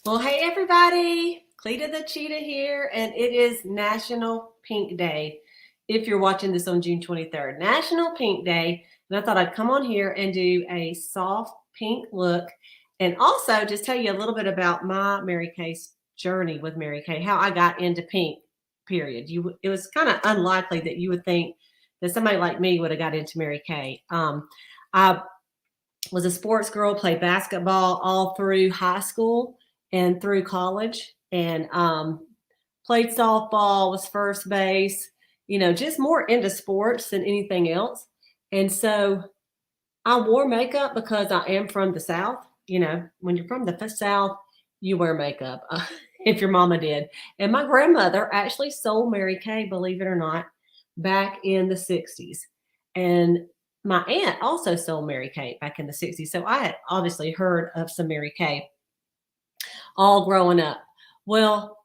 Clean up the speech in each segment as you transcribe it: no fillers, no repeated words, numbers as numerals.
Well, hey everybody, Cleta the Cheetah here, and it is National Pink Day. If you're watching this on June 23rd, National Pink Day, and I thought I'd come on here and do a soft pink look, and also just tell you a little bit about my Mary Kay's journey with Mary Kay, how I got into pink. Period. It was kind of unlikely that you would think that somebody like me would have got into Mary Kay. I was a sports girl, played basketball all through high school and through college, and played softball, was first base, just more into sports than anything else. And so I wore makeup because I am from the South. When you're from the South, you wear makeup if your mama did. And my grandmother actually sold Mary Kay, believe it or not, back in the 60s. And my aunt also sold Mary Kay back in the 60s. So I had obviously heard of some Mary Kay all growing up. Well,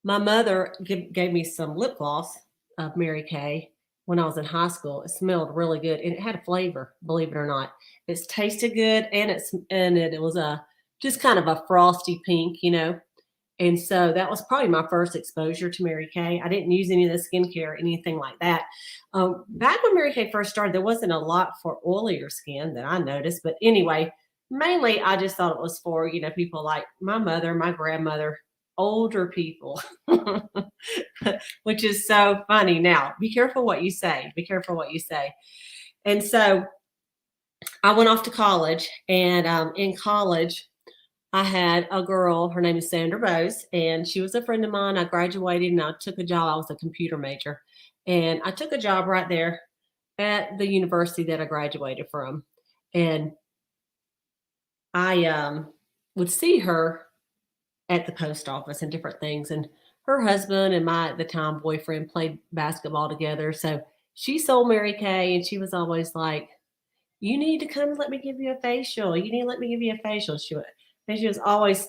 my mother gave me some lip gloss of Mary Kay when I was in high school. It smelled really good and it had a flavor, believe it or not. It tasted good and it was just kind of a frosty pink, And so that was probably my first exposure to Mary Kay. I didn't use any of the skincare or anything like that. Back when Mary Kay first started, there wasn't a lot for oilier skin that I noticed. But anyway, mainly I just thought it was for, people like my mother, my grandmother, older people, which is so funny. Now, be careful what you say. Be careful what you say. And so I went off to college, and in college, I had a girl, her name is Sandra Bose, and she was a friend of mine. I graduated and I took a job. I was a computer major, and I took a job right there at the university that I graduated from. And I would see her at the post office and different things. And her husband and my, at the time, boyfriend played basketball together. So she sold Mary Kay, and she was always like, "You need to come and let me give you a facial. You need to let me give you a facial." She was always,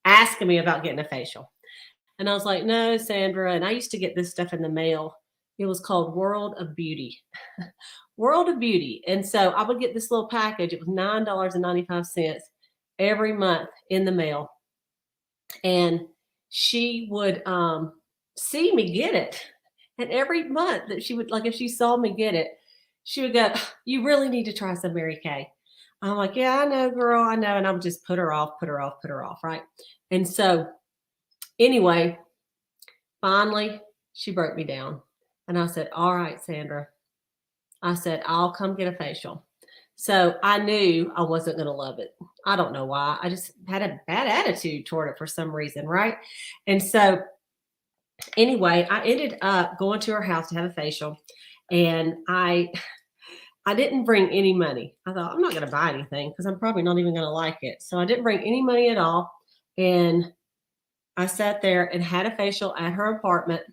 asking me about getting a facial. And I was like, "No, Sandra." And I used to get this stuff in the mail. It was called World of Beauty. World of Beauty. And so I would get this little package. It was $9.95 every month in the mail. And she would see me get it. And every month that she would, like, if she saw me get it, she would go, "You really need to try some Mary Kay." I'm like, "Yeah, I know, girl, I know." And I would just put her off, put her off, put her off, right? And so anyway, finally, she broke me down. And I said, "All right, Sandra." I said, "I'll come get a facial." So I knew I wasn't going to love it. I don't know why. I just had a bad attitude toward it for some reason, right? And so anyway, I ended up going to her house to have a facial, and I didn't bring any money. I thought, I'm not going to buy anything because I'm probably not even going to like it. So I didn't bring any money at all. And I sat there and had a facial at her apartment.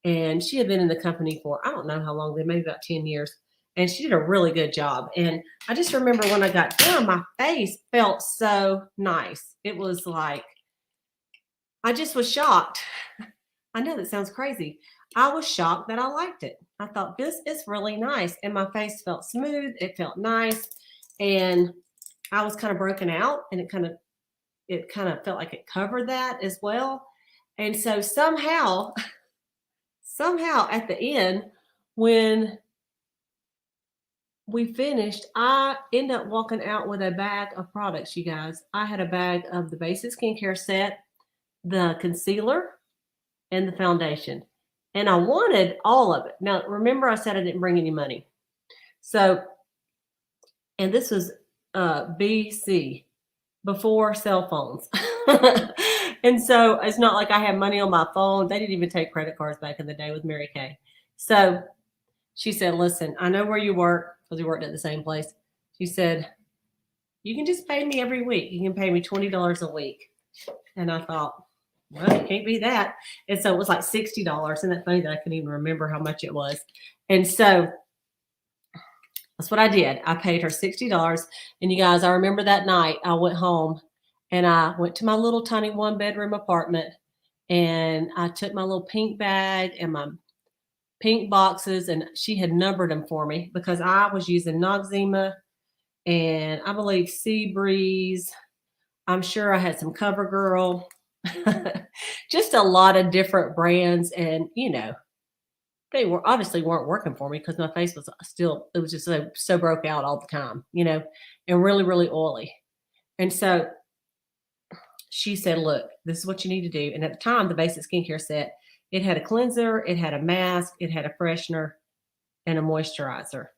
And she had been in the company for, I don't know how long, maybe about 10 years. And she did a really good job. And I just remember when I got done, my face felt so nice. It was like, I just was shocked. I know that sounds crazy. I was shocked that I liked it. I thought, this is really nice. And my face felt smooth. It felt nice. And I was kind of broken out, and it kind of felt like it covered that as well. And so somehow at the end, when we finished, I ended up walking out with a bag of products, you guys. I had a bag of the basic skincare set, the concealer, and the foundation. And I wanted all of it. Now, remember I said I didn't bring any money. So, and this was BC, before cell phones. And so it's not like I had money on my phone. They didn't even take credit cards back in the day with Mary Kay. So she said, "Listen, I know where you work," because we worked at the same place. She said, "You can just pay me every week. You can pay me $20 a week." And I thought, well, it can't be that. And so it was like $60. Isn't that funny that I couldn't even remember how much it was? And so that's what I did. I paid her $60. And you guys, I remember that night I went home and I went to my little tiny 1-bedroom apartment, and I took my little pink bag and my pink boxes, and she had numbered them for me because I was using Noxzema and I believe Sea Breeze. I'm sure I had some CoverGirl, just a lot of different brands. And, they were obviously weren't working for me because my face was still, it was just so broke out all the time, and really, really oily. And so she said, look, this is what you need to do. And at the time, the basic skincare set, it had a cleanser, it had a mask, it had a freshener, and a moisturizer.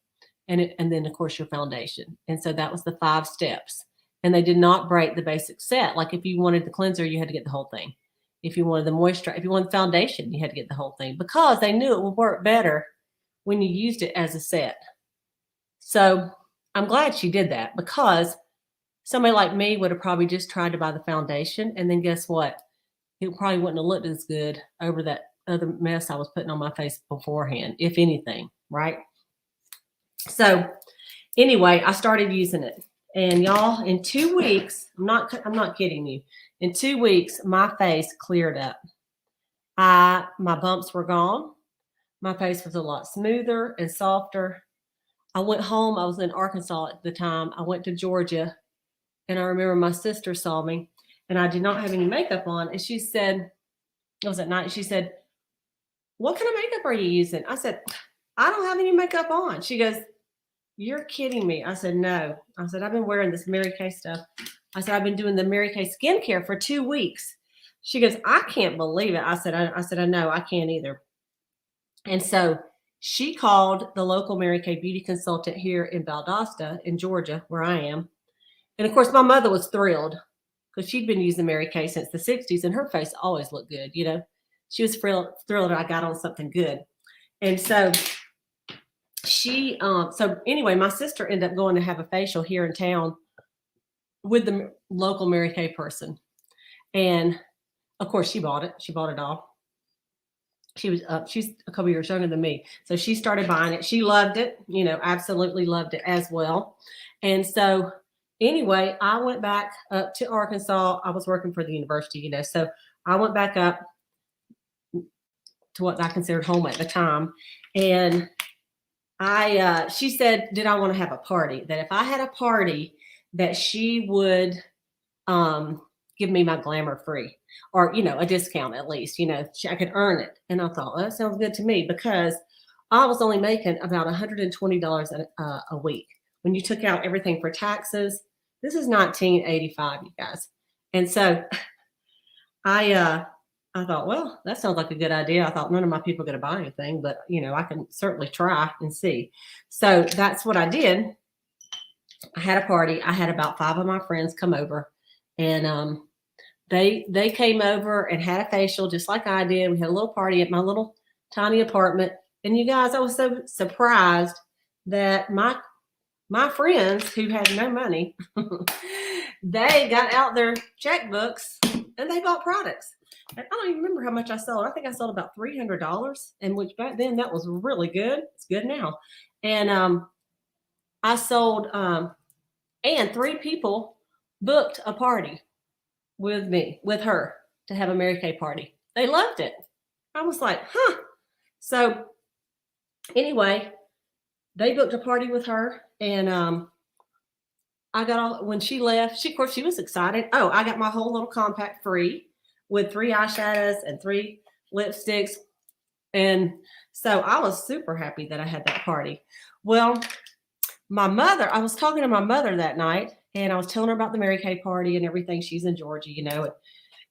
And then of course your foundation. And so that was the 5 steps. And they did not break the basic set. Like if you wanted the cleanser, you had to get the whole thing. If you wanted the moisture, if you wanted the foundation, you had to get the whole thing because they knew it would work better when you used it as a set. So I'm glad she did that because somebody like me would have probably just tried to buy the foundation. And then guess what? It probably wouldn't have looked as good over that other mess I was putting on my face beforehand, if anything, right? So anyway, I started using it. And y'all, in 2 weeks, I'm not kidding you. In 2 weeks, my face cleared up. My bumps were gone. My face was a lot smoother and softer. I went home. I was in Arkansas at the time. I went to Georgia, and I remember my sister saw me, and I did not have any makeup on. And she said, it was at night. She said, what kind of makeup are you using? I said, I don't have any makeup on. She goes, you're kidding me. I said, no. I said, I've been wearing this Mary Kay stuff. I said, I've been doing the Mary Kay skincare for 2 weeks. She goes, I can't believe it. I said, I know, I can't either. And so she called the local Mary Kay beauty consultant here in Valdosta in Georgia, where I am. And of course, my mother was thrilled because she'd been using Mary Kay since the 60s and her face always looked good. She was thrilled I got on something good. And so so anyway, my sister ended up going to have a facial here in town with the local Mary Kay person. And of course she bought it. She bought it all. She's a couple years younger than me. So she started buying it. She loved it, absolutely loved it as well. And so anyway, I went back up to Arkansas. I was working for the university, so I went back up to what I considered home at the time. And she said, did I want to have a party? That if I had a party, that she would give me my glamour free or, a discount at least, I could earn it. And I thought, well, that sounds good to me because I was only making about $120 a week. When you took out everything for taxes, this is 1985, you guys. And so I thought, well, that sounds like a good idea. I thought none of my people are going to buy anything, but I can certainly try and see. So that's what I did. I had a party. I had about 5 of my friends come over, and they came over and had a facial just like I did. We had a little party at my little tiny apartment. And you guys, I was so surprised that my friends who had no money, they got out their checkbooks and they bought products. And I don't even remember how much I sold. I think I sold about $300, and which back then that was really good. It's good now. And I sold, and 3 people booked a party with her to have a Mary Kay party. They loved it. I was like, huh. So anyway, they booked a party with her, and I got all, when she left, of course she was excited. Oh, I got my whole little compact free with 3 eyeshadows and 3 lipsticks. And so I was super happy that I had that party. Well, I was talking to my mother that night, and I was telling her about the Mary Kay party and everything. She's in Georgia, and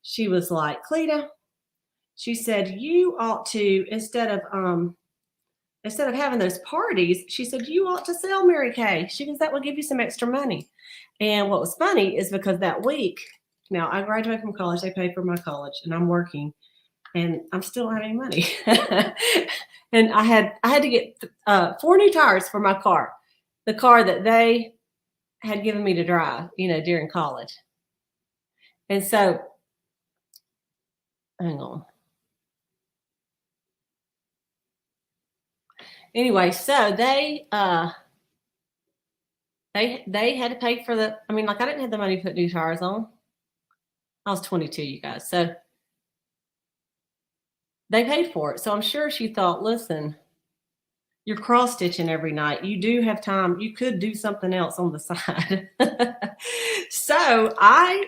she was like, Cleta, she said, you ought to, instead of having those parties, she said, you ought to sell Mary Kay. She goes, that will give you some extra money. And what was funny is because that week, now I graduated from college, they paid for my college, and I'm working, and I'm still not having money. And I had to get 4 new tires for my car, the car that they had given me to drive, during college. And so, hang on. Anyway, so they had to pay for I didn't have the money to put new tires on. I was 22, you guys. So they paid for it. So I'm sure she thought, listen, you're cross stitching every night. You do have time. You could do something else on the side. So I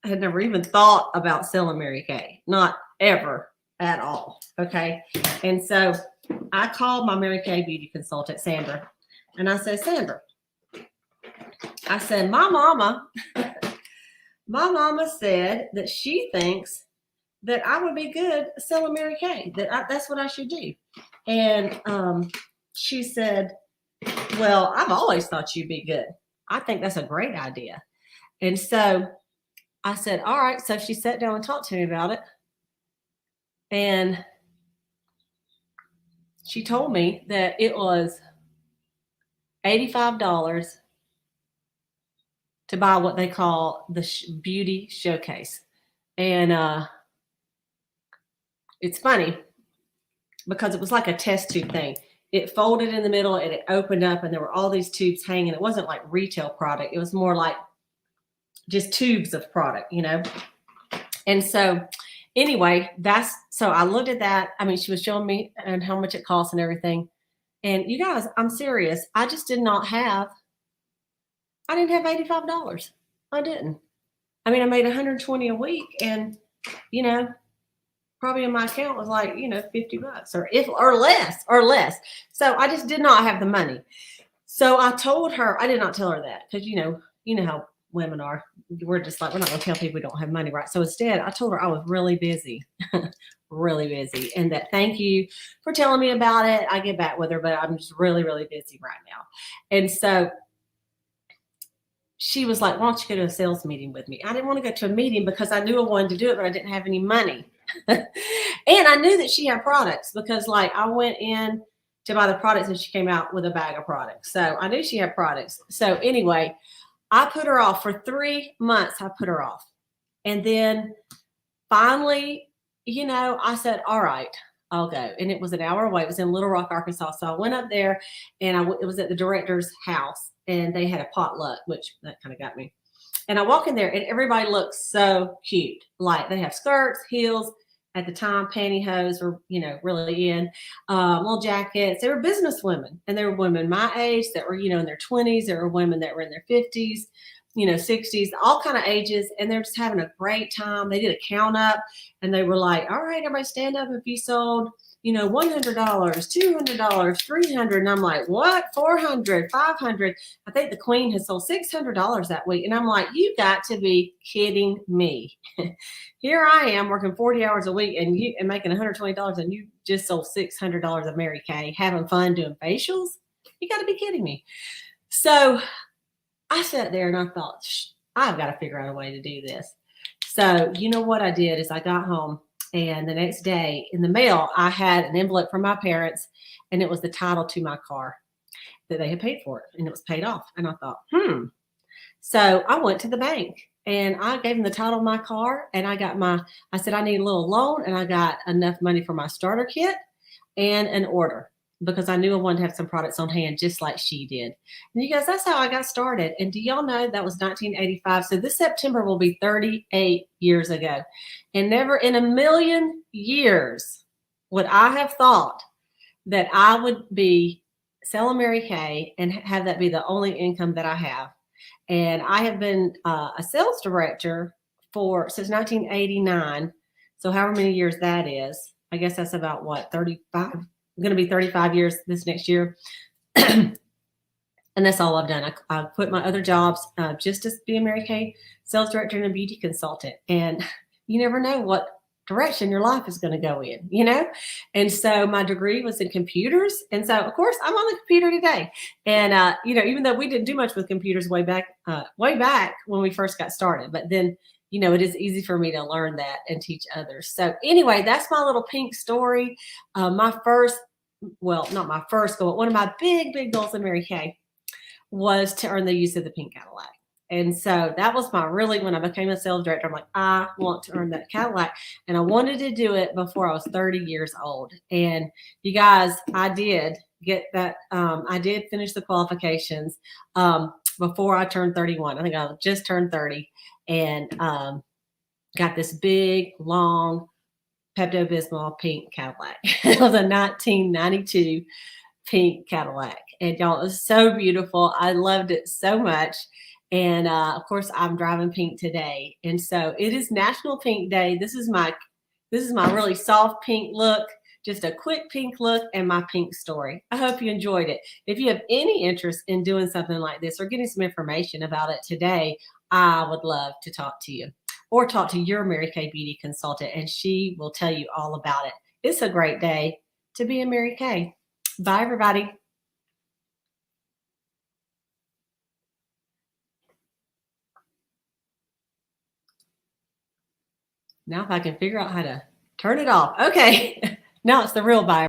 I had never even thought about selling Mary Kay, not ever at all. Okay. And so I called my Mary Kay beauty consultant, Sandra, and I said, Sandra, I said, my mama said that she thinks that I would be good selling Mary Kay, that's what I should do. And she said, well, I've always thought you'd be good. I think that's a great idea. And so I said, all right. So she sat down and talked to me about it. And she told me that it was $85 to buy what they call the beauty showcase. And it's funny because it was like a test tube thing. It folded in the middle and it opened up and there were all these tubes hanging. It wasn't like retail product. It was more like just tubes of product, you know? And so anyway, so I looked at that. I mean, she was showing me and how much it costs and everything. And you guys, I'm serious. I just I didn't have $85. I didn't. I mean, I made 120 a week and, you know, probably in my account was like, you know, $50 or less. So I just did not have the money. So I told her, I did not tell her that because, you know how women are. We're just like, we're not going to tell people we don't have money, right? So instead, I told her I was really busy, really busy. And that thank you for telling me about it. I get back with her, but I'm just really, really busy right now. And so she was like, why don't you go to a sales meeting with me? I didn't want to go to a meeting because I knew I wanted to do it, but I didn't have any money. And I knew that she had products because like I went in to buy the products and she came out with a bag of products. So I knew she had products. So anyway, I put her off for 3 months. I put her off. And then finally, you know, I said, all right, I'll go. And it was an hour away. It was in Little Rock, Arkansas. So I went up there and it was at the director's house and they had a potluck, which that kind of got me. And I walk in there and everybody looks so cute. Like they have skirts, heels, at the time, pantyhose were, you know, really in, little jackets. They were business women and they were women my age that were, you know, in their 20s. There were women that were in their 50s, you know, 60s, all kind of ages. And they're just having a great time. They did a count up and they were like, all right, everybody stand up if you sold, you know, $100, $200, $300. And I'm like, what? $400, $500. I think the queen has sold $600 that week. And I'm like, you got to be kidding me. Here I am working 40 hours a week and making $120 and you just sold $600 of Mary Kay, having fun doing facials. You got to be kidding me. So I sat there and I thought, I've got to figure out a way to do this. So you know what I did is I got home and the next day in the mail, I had an envelope from my parents and it was the title to my car that they had paid for it and it was paid off. And I thought, So I went to the bank and I gave them the title of my car and I said, I need a little loan and I got enough money for my starter kit and an order because I knew I wanted to have some products on hand just like she did. And you guys, that's how I got started. And do y'all know that was 1985? So this September will be 38 years ago. And never in a million years would I have thought that I would be selling Mary Kay and have that be the only income that I have. And I have been a sales director since 1989. So however many years that is, I guess that's about what, 35? I'm going to be 35 years this next year. And that's all I've done. I quit my other jobs just to be a Mary Kay sales director and a beauty consultant. And you never know what direction your life is going to go in, you know? And so my degree was in computers. And so, of course, I'm on the computer today. And, you know, even though we didn't do much with computers way back when we first got started, but then, you know, it is easy for me to learn that and teach others. So anyway, that's my little pink story. Not my first goal, but one of my big goals in Mary Kay was to earn the use of the pink Cadillac. And so that was when I became a sales director, I'm like, I want to earn that Cadillac. And I wanted to do it before I was 30 years old. And you guys, I did get that. I did finish the qualifications before I turned 31. I think I just turned 30 and got this big, long Pepto-Bismol pink Cadillac. It was a 1992 pink Cadillac. And y'all, it was so beautiful. I loved it so much. And of course, I'm driving pink today. And so it is National Pink Day. This is my really soft pink look, just a quick pink look and my pink story. I hope you enjoyed it. If you have any interest in doing something like this or getting some information about it today, I would love to talk to you or talk to your Mary Kay beauty consultant, and she will tell you all about it. It's a great day to be a Mary Kay. Bye, everybody. Now if I can figure out how to turn it off. Okay. Now it's the real bye.